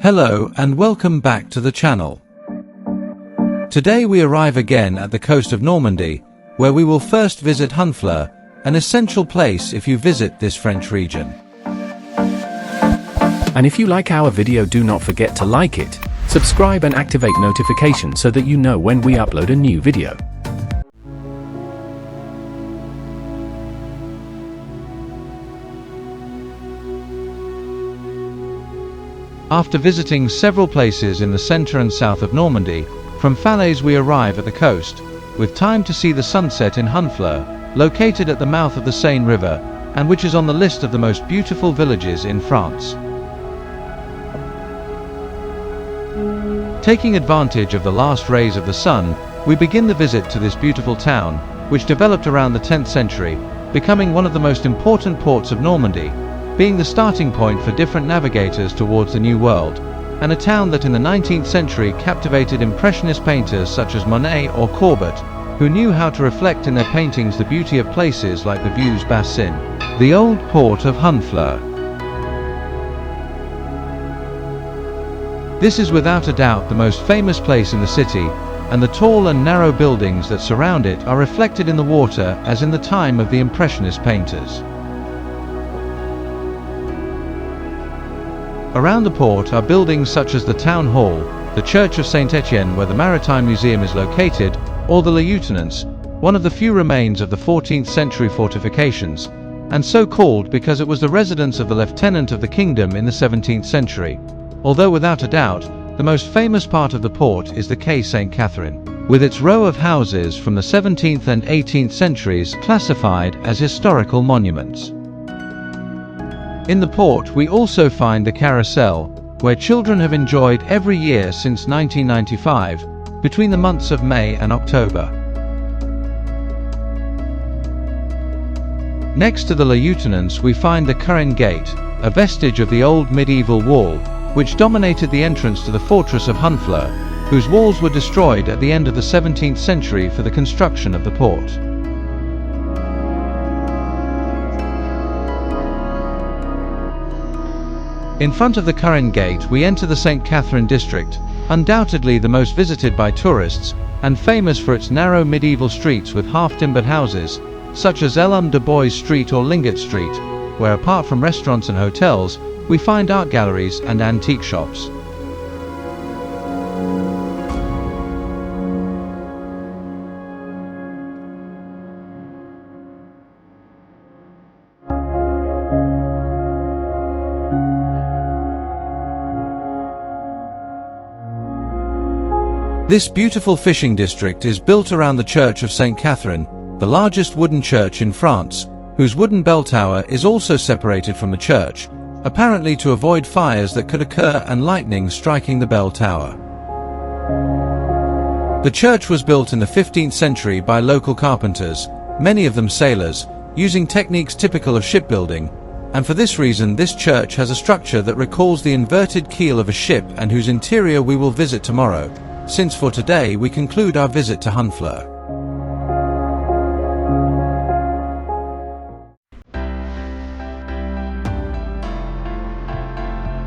Hello and welcome back to the channel. Today we arrive again at the coast of Normandy, where we will first visit Honfleur, an essential place if you visit this French region. And if you like our video, do not forget to like it, subscribe and activate notifications so that you know when we upload a new video. After visiting several places in the center and south of Normandy, from Falaise we arrive at the coast, with time to see the sunset in Honfleur, located at the mouth of the Seine River, and which is on the list of the most beautiful villages in France. Taking advantage of the last rays of the sun, we begin the visit to this beautiful town, which developed around the 10th century, becoming one of the most important ports of Normandy, being the starting point for different navigators towards the New World, and a town that in the 19th century captivated impressionist painters such as Monet or Courbet, who knew how to reflect in their paintings the beauty of places like the Vieux Bassin, the old port of Honfleur. This is without a doubt the most famous place in the city, and the tall and narrow buildings that surround it are reflected in the water as in the time of the impressionist painters. Around the port are buildings such as the Town Hall, the Church of Sainte-Catherine where the Maritime Museum is located, or the Lieutenance, one of the few remains of the 14th century fortifications, and so called because it was the residence of the Lieutenant of the kingdom in the 17th century. Although without a doubt, the most famous part of the port is the Quai Sainte-Catherine, with its row of houses from the 17th and 18th centuries classified as historical monuments. In the port we also find the carousel, where children have enjoyed every year since 1995, between the months of May and October. Next to the Lieutenance we find the Caen Gate, a vestige of the old medieval wall, which dominated the entrance to the fortress of Honfleur, whose walls were destroyed at the end of the 17th century for the construction of the port. In front of the Caen Gate we enter the St. Catherine district, undoubtedly the most visited by tourists, and famous for its narrow medieval streets with half-timbered houses, such as Elm de Bois Street or Lingot Street, where apart from restaurants and hotels, we find art galleries and antique shops. This beautiful fishing district is built around the Church of Sainte-Catherine, the largest wooden church in France, whose wooden bell tower is also separated from the church, apparently to avoid fires that could occur and lightning striking the bell tower. The church was built in the 15th century by local carpenters, many of them sailors, using techniques typical of shipbuilding, and for this reason this church has a structure that recalls the inverted keel of a ship and whose interior we will visit tomorrow, since for today we conclude our visit to Honfleur.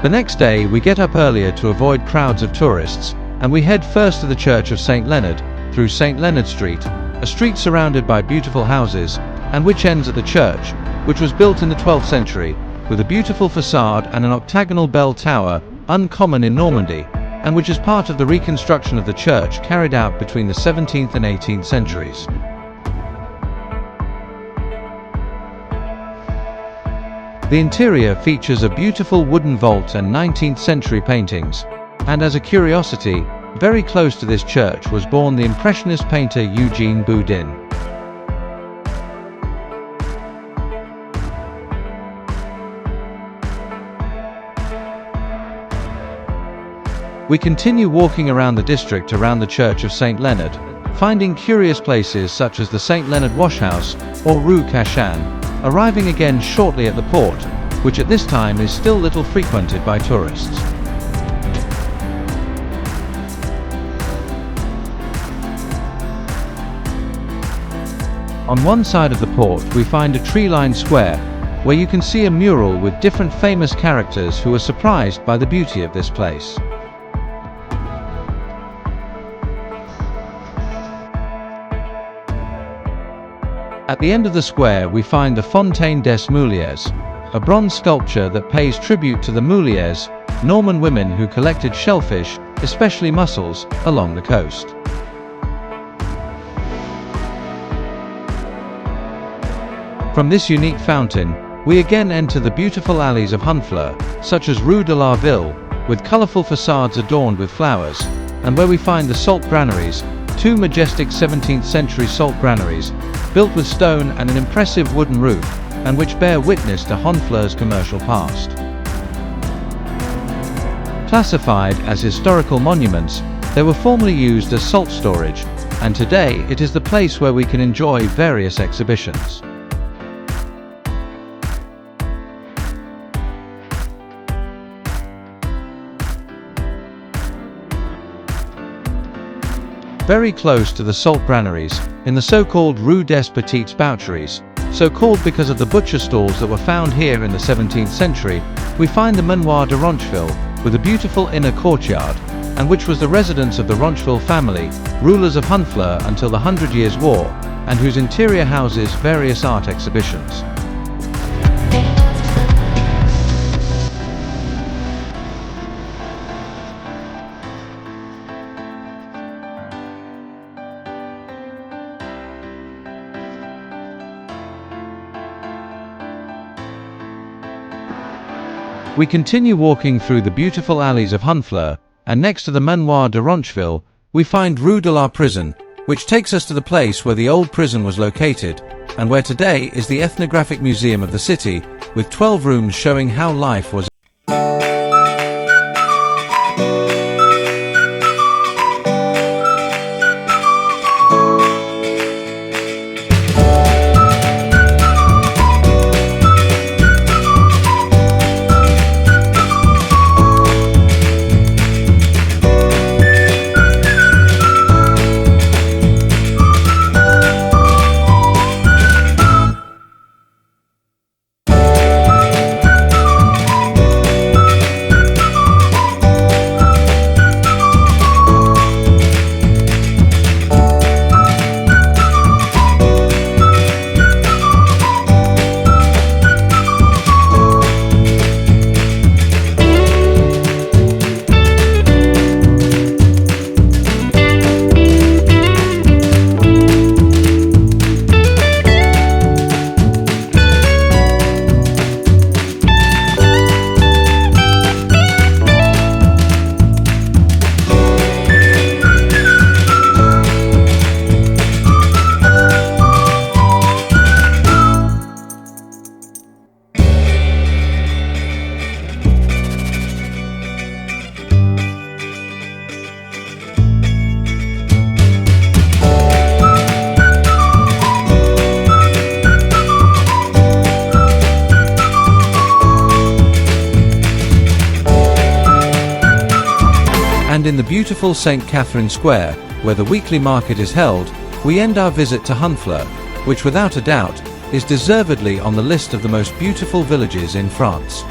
The next day we get up earlier to avoid crowds of tourists, and we head first to the Church of St. Leonard, through St. Leonard Street, a street surrounded by beautiful houses, and which ends at the church, which was built in the 12th century, with a beautiful facade and an octagonal bell tower, uncommon in Normandy, and which is part of the reconstruction of the church carried out between the 17th and 18th centuries. The interior features a beautiful wooden vault and 19th century paintings, and as a curiosity, very close to this church was born the impressionist painter Eugene Boudin. We continue walking around the district around the Church of St. Leonard, finding curious places such as the St. Leonard Washhouse or Rue Cachan, arriving again shortly at the port, which at this time is still little frequented by tourists. On one side of the port we find a tree-lined square, where you can see a mural with different famous characters who are surprised by the beauty of this place. At the end of the square we find the Fontaine des Moulières, a bronze sculpture that pays tribute to the Moulières, Norman women who collected shellfish, especially mussels, along the coast. From this unique fountain, we again enter the beautiful alleys of Honfleur, such as Rue de la Ville, with colourful facades adorned with flowers, and where we find the salt granaries, two majestic 17th century salt granaries, built with stone and an impressive wooden roof, and which bear witness to Honfleur's commercial past. Classified as historical monuments, they were formerly used as salt storage, and today it is the place where we can enjoy various exhibitions. Very close to the salt granaries, in the so-called Rue des Petites Boucheries, so called because of the butcher stalls that were found here in the 17th century, we find the Manoir de Roncheville, with a beautiful inner courtyard, and which was the residence of the Roncheville family, rulers of Honfleur until the 100 Years' War, and whose interior houses various art exhibitions. We continue walking through the beautiful alleys of Honfleur, and next to the Manoir de Roncheville, we find Rue de la Prison, which takes us to the place where the old prison was located, and where today is the ethnographic museum of the city, with 12 rooms showing how life was. And in the beautiful St. Catherine Square, where the weekly market is held, we end our visit to Honfleur, which without a doubt is deservedly on the list of the most beautiful villages in France.